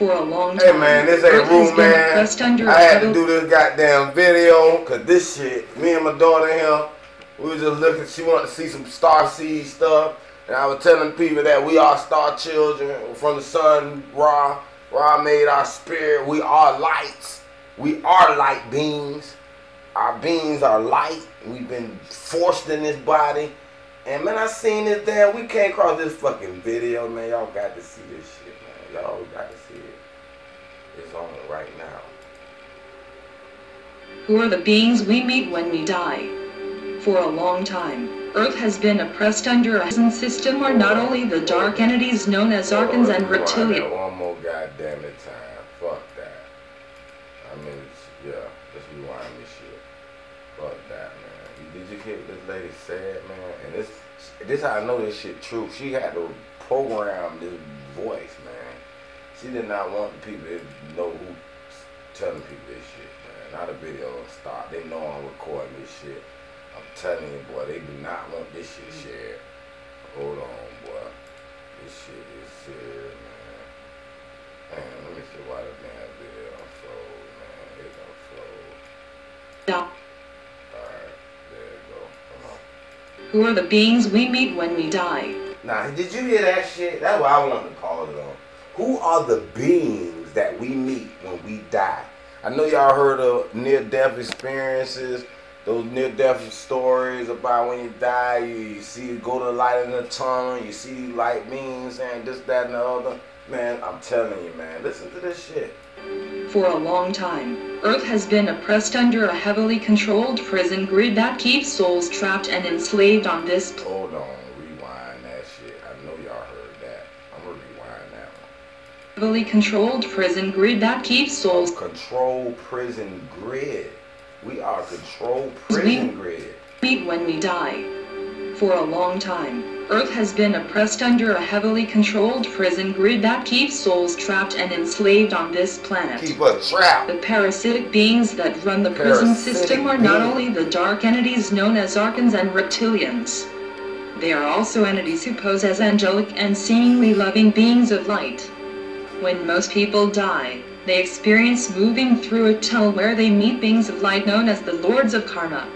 For a long time, hey man, this ain't room, man. I had to do this goddamn video, cause this shit, me and my daughter here, we was just looking, she wanted to see some starseed stuff, and I was telling people that we are star children from the sun, Ra. Ra made our spirit, we are lights. We are light beings. Our beings are light. We've been forced in this body. And man, I seen this damn, we came across this fucking video, man. Y'all got to see this shit, man. Y'all got to see it. It's on right now. Who are the beings we meet when we die? For a long time, Earth has been oppressed under a prison system where not only the dark entities known as archons and reptilians. One more goddamn it time. Fuck that. I mean, yeah, let's rewind this shit. Fuck that, man. Did you hear what this lady said, man? And this how I know this shit true. She had to program this voice, man. She did not want the people to know who telling people this shit, man. Now the video will start. They know I'm recording this shit. I'm telling you, boy, they do not want this shit shared. Hold on, boy. This shit is serious, man. Man, let me see why the damn video unfold, man. It unfold. Yeah. Alright, there you go. Come on. Who are the beings we meet when we die? Nah, did you hear that shit? That's what I wanted to call it on. Who are the beings that we meet when we die? I know y'all heard of near-death experiences, those near-death stories about when you die, you see go to the light in the tunnel, you see light beings and this, that, and the other. Man, I'm telling you, man, listen to this shit. For a long time, Earth has been oppressed under a heavily controlled prison grid that keeps souls trapped and enslaved on this planet. Hold on, rewind that shit. I know y'all heard that. I'm gonna rewind that one. Heavily controlled prison grid that keeps souls. Control prison grid. We are control prison grid. Meet when we die. For a long time, Earth has been oppressed under a heavily controlled prison grid that keeps souls trapped and enslaved on this planet. Keep us trapped. The parasitic beings that run the prison system are not only the dark entities known as archons and reptilians. They are also entities who pose as angelic and seemingly loving beings of light. When most people die, they experience moving through a tunnel where they meet beings of light known as the Lords of Karma.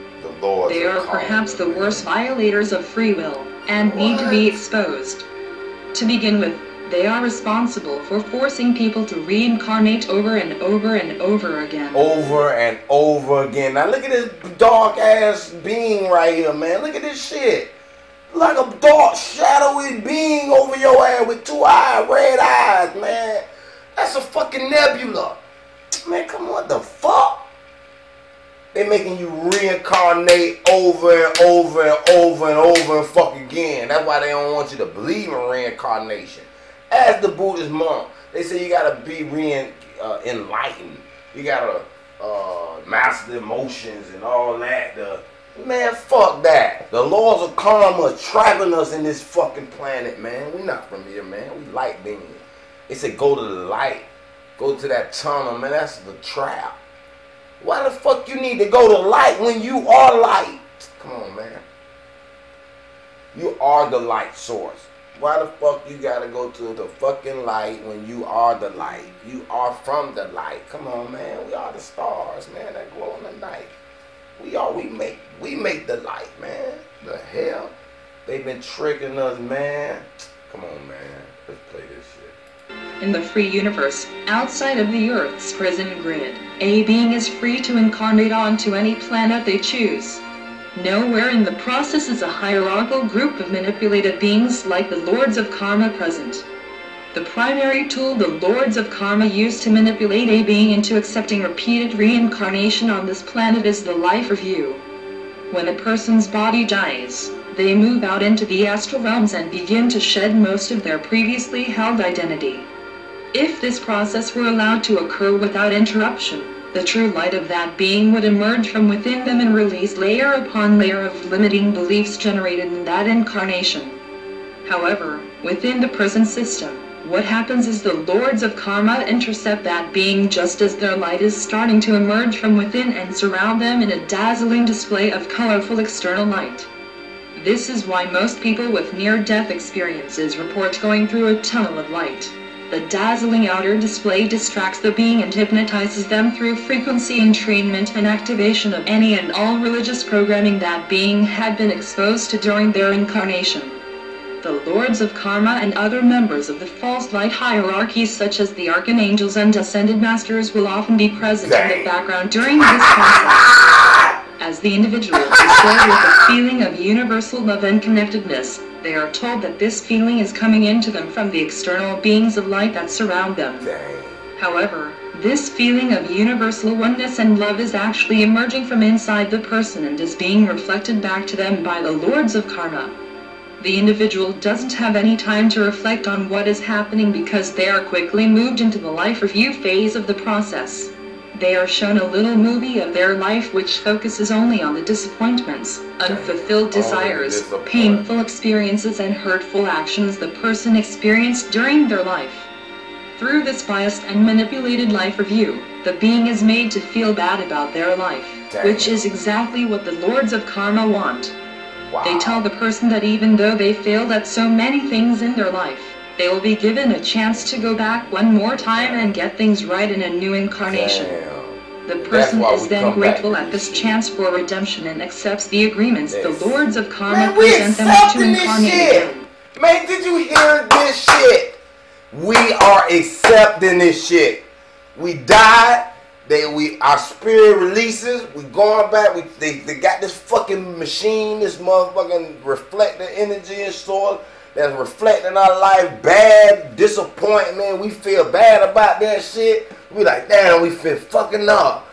They are perhaps the worst violators of free will, and need to be exposed. To begin with, they are responsible for forcing people to reincarnate over and over and over again. Over and over again. Now look at this dark ass being right here, man. Look at this shit. Like a dark, shadowy being over your ass with two eyes, red eyes, man. That's a fucking nebula. Man, come on, what the fuck? They making you reincarnate over and over and over and over and fuck again. That's why they don't want you to believe in reincarnation. As the Buddhist monk, they say you gotta be enlightened. You gotta master the emotions and all that. Man, fuck that. The laws of karma are trapping us in this fucking planet, man. We not from here, man. We light beings. They say go to the light. Go to that tunnel, man. That's the trap. Why the fuck you need to go to light when you are light? Come on, man. You are the light source. Why the fuck you gotta go to the fucking light when you are the light? You are from the light. Come on, man. We are the stars, man, that glow in the night. We make the light, man. The hell? They've been tricking us, man. Come on, man. Let's play this shit. In the free universe, outside of the Earth's prison grid, a being is free to incarnate onto any planet they choose. Nowhere in the process is a hierarchical group of manipulated beings like the Lords of Karma present. The primary tool the Lords of Karma use to manipulate a being into accepting repeated reincarnation on this planet is the life review. When a person's body dies, they move out into the astral realms and begin to shed most of their previously held identity. If this process were allowed to occur without interruption, the true light of that being would emerge from within them and release layer upon layer of limiting beliefs generated in that incarnation. However, within the prison system, what happens is the Lords of Karma intercept that being just as their light is starting to emerge from within and surround them in a dazzling display of colorful external light. This is why most people with near-death experiences report going through a tunnel of light. The dazzling outer display distracts the being and hypnotizes them through frequency entrainment and activation of any and all religious programming that being had been exposed to during their incarnation. The lords of karma and other members of the false light hierarchies such as the archangels and ascended masters will often be present in the background during this process. As the individual is filled with a feeling of universal love and connectedness, they are told that this feeling is coming into them from the external beings of light that surround them. However, this feeling of universal oneness and love is actually emerging from inside the person and is being reflected back to them by the lords of karma. The individual doesn't have any time to reflect on what is happening because they are quickly moved into the life review phase of the process. They are shown a little movie of their life which focuses only on the disappointments, unfulfilled desires, painful experiences and hurtful actions the person experienced during their life. Through this biased and manipulated life review, the being is made to feel bad about their life, which is exactly what the lords of karma want. They tell the person that even though they failed at so many things in their life, they will be given a chance to go back one more time and get things right in a new incarnation. The person is then grateful at this chance for redemption and accepts the agreements the lords of karma present them to incarnate again. Man, did you hear this shit? We are accepting this shit. We died. Our spirit releases. We going back. They got this fucking machine, this motherfucking reflector energy and soul that's reflecting our life. Bad disappointment. We feel bad about that shit. We like, damn, we feel fucking up.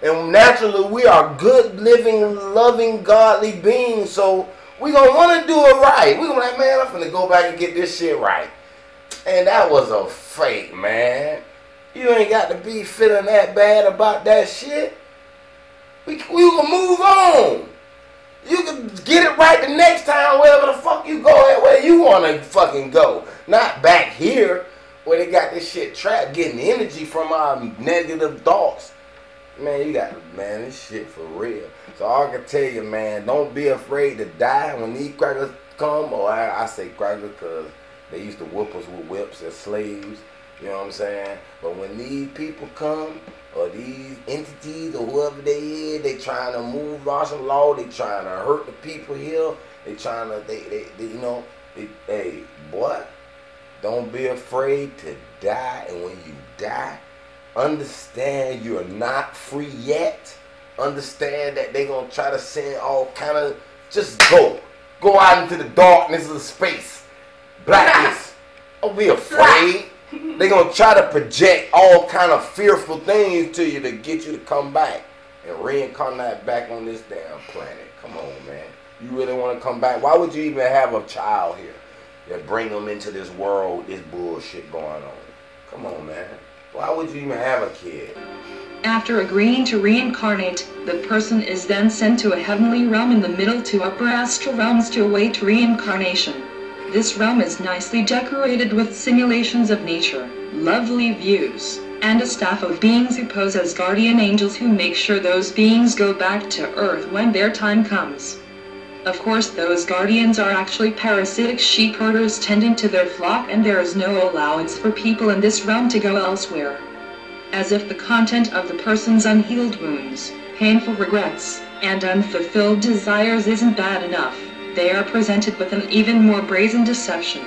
And naturally, we are good, living, loving, godly beings. So we gonna want to do it right. We gonna like, man, I'm finna go back and get this shit right. And that was a fake, man. You ain't got to be feeling that bad about that shit. We can move on. You can get it right the next time wherever the fuck you go at, where you want to fucking go. Not back here where they got this shit trapped, getting energy from our negative thoughts. Man, you got, man, this shit for real. So all I can tell you, man, don't be afraid to die when these crackers come. Or I say crackers because they used to whoop us with whips as slaves. You know what I'm saying? But when these people come, or these entities, or whoever they is, they trying to move martial law, they trying to hurt the people here, they trying to, hey, boy, don't be afraid to die. And when you die, understand you're not free yet. Understand that they gonna try to send all kind of, just go out into the darkness of space, blackness. Don't be afraid. They're going to try to project all kind of fearful things to you to get you to come back and reincarnate back on this damn planet. Come on, man. You really want to come back? Why would you even have a child here that bring them into this world with this bullshit going on? Come on, man. Why would you even have a kid? After agreeing to reincarnate, the person is then sent to a heavenly realm in the middle to upper astral realms to await reincarnation. This realm is nicely decorated with simulations of nature, lovely views, and a staff of beings who pose as guardian angels who make sure those beings go back to Earth when their time comes. Of course, those guardians are actually parasitic sheep herders tending to their flock, and there is no allowance for people in this realm to go elsewhere. As if the content of the person's unhealed wounds, painful regrets, and unfulfilled desires isn't bad enough, they are presented with an even more brazen deception.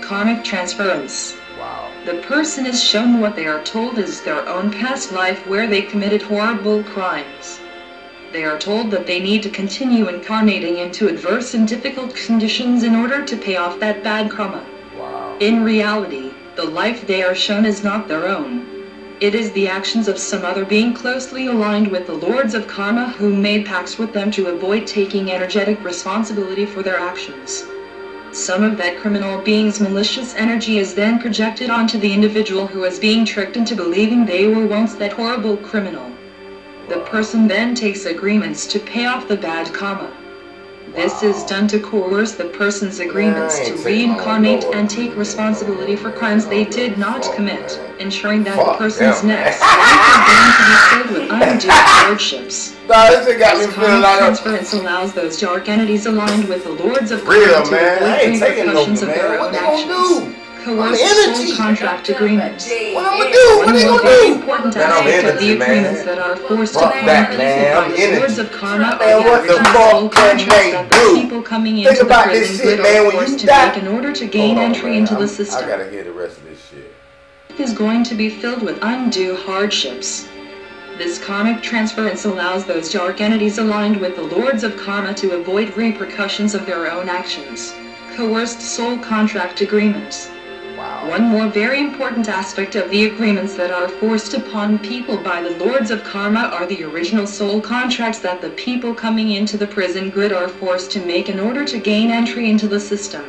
Karmic transference. Wow. The person is shown what they are told is their own past life where they committed horrible crimes. They are told that they need to continue incarnating into adverse and difficult conditions in order to pay off that bad karma. Wow. In reality, the life they are shown is not their own. It is the actions of some other being closely aligned with the lords of karma who made pacts with them to avoid taking energetic responsibility for their actions. Some of that criminal being's malicious energy is then projected onto the individual who is being tricked into believing they were once that horrible criminal. The person then takes agreements to pay off the bad karma. This is done to coerce the person's agreements to reincarnate and take responsibility for crimes they did not commit, ensuring that the person's next life is going to be filled with undue hardships. This karmic transference allows those dark entities aligned with the lords of karma to avoid repercussions of their own actions. Coerced soul contract agreements. What I'm gonna do? What they gonna do? Important aspect of the agreements that are forced Fuck upon that, people man. by I'm the energy. lords of karma Man, are what the the original fuck soul can contracts they that the do? people coming Think into the about this prison shit, grid man, are when you forced to die. make in order to gain entry into the system. I gotta hear the rest of this shit. Is going to be filled with undue hardships. This karmic transference allows those dark entities aligned with the lords of karma to avoid repercussions of their own actions. Coerced soul contract agreements. Wow. One more very important aspect of the agreements that are forced upon people by the lords of karma are the original soul contracts that the people coming into the prison grid are forced to make in order to gain entry into the system.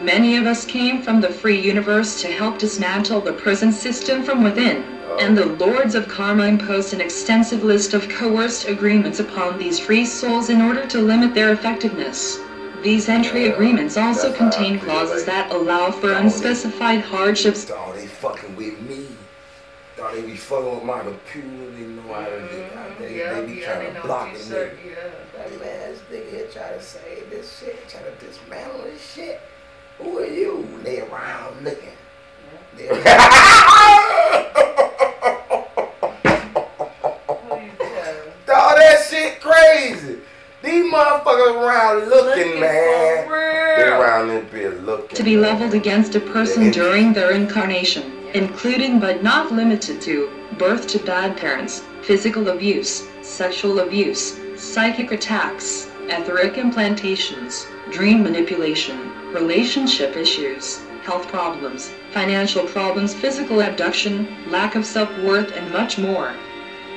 Many of us came from the free universe to help dismantle the prison system from within, and the lords of karma imposed an extensive list of coerced agreements upon these free souls in order to limit their effectiveness. These entry agreements also contain clauses that allow for unspecified hardships. Thought they fucking with me. Thought they be fucking with my computer. They know how to get they be trying to block it. Like, man, this nigga here trying to save this shit, trying to dismantle this shit. Who are you? They around looking. Dawg, that shit crazy. These motherfuckers around looking, man. They around this bitch looking. To be leveled against a person during their incarnation, including but not limited to birth to bad parents, physical abuse, sexual abuse, psychic attacks, etheric implantations, dream manipulation, relationship issues, health problems, financial problems, physical abduction, lack of self-worth, and much more.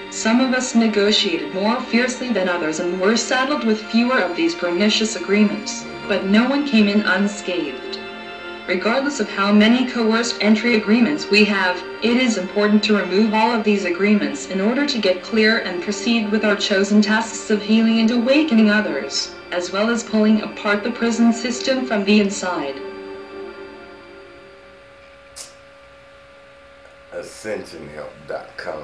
Some of us negotiated more fiercely than others and were saddled with fewer of these pernicious agreements, but no one came in unscathed. Regardless of how many coerced entry agreements we have, it is important to remove all of these agreements in order to get clear and proceed with our chosen tasks of healing and awakening others, as well as pulling apart the prison system from the inside. AscensionHelp.com.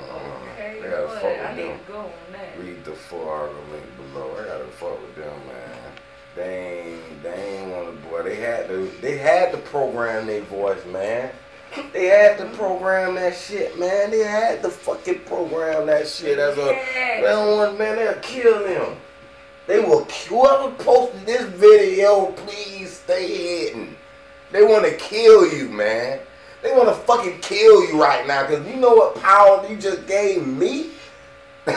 Okay, I gotta fuck with I need them. to go on that. Read the 4-article link below. I gotta fuck with them, man. They ain't want to, boy. They had to program their voice, man. They had to program that shit, man. They had to fucking program that shit as a. They don't want, man. They'll kill them. They will. Whoever posted this video, please stay hidden. They want to kill you, man. They want to fucking kill you right now, because you know what power you just gave me? For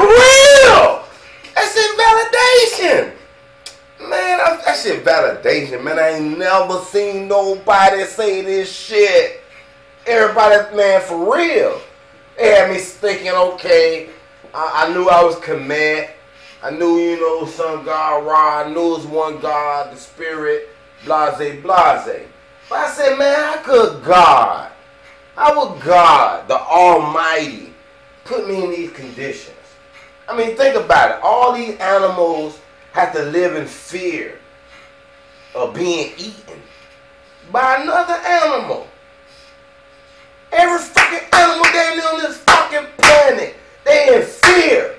real! That shit validation! Man, that shit validation, man. I ain't never seen nobody say this shit. Everybody, man, for real. They had me thinking, okay, I knew I was commit. I knew, you know, some God, Ra. I knew it was one God, the Spirit. Blase, blase. But I said, man, how could God, how would God, the Almighty, put me in these conditions? I mean, think about it. All these animals have to live in fear of being eaten by another animal. Every fucking animal they live on this fucking planet, they in fear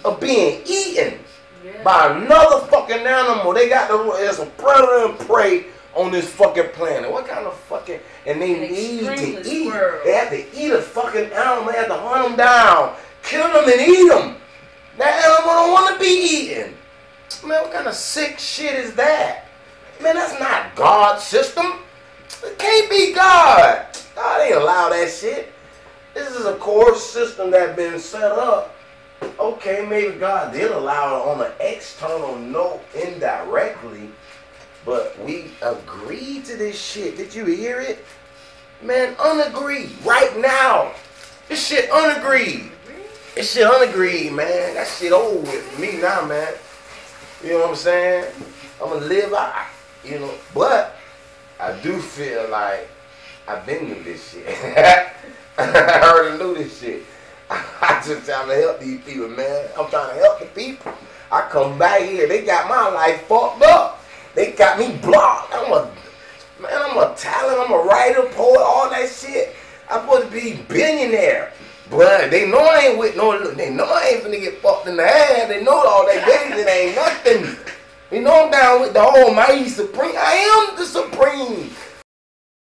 of being eaten by another fucking animal. They got there's a predator and prey on this fucking planet. What kind of fucking, and they need to eat. They have to eat a fucking animal. They have to hunt them down, kill them and eat them. That animal don't want to be eaten. Man, what kind of sick shit is that? Man, that's not God's system. It can't be God. God ain't allow that shit. This is a core system that's been set up. Okay, maybe God did allow it on an external note indirectly, but we agreed to this shit. Did you hear it? Man, unagreed right now. This shit unagreed. This shit unagreed, man. That shit over with for me now, man. You know what I'm saying? I'm gonna live out, you know, but I do feel like I've been through this shit. I heard and knew this shit. I just trying to help these people, man. I'm trying to help the people. I come back here, they got my life fucked up. They got me blocked. I'm a talent, I'm a writer, poet, all that shit. I'm supposed to be billionaire. But they know I ain't with no, they know I ain't finna get fucked in the ass. They know all that days, it ain't nothing. You know I'm down with the Almighty Supreme. I am the Supreme.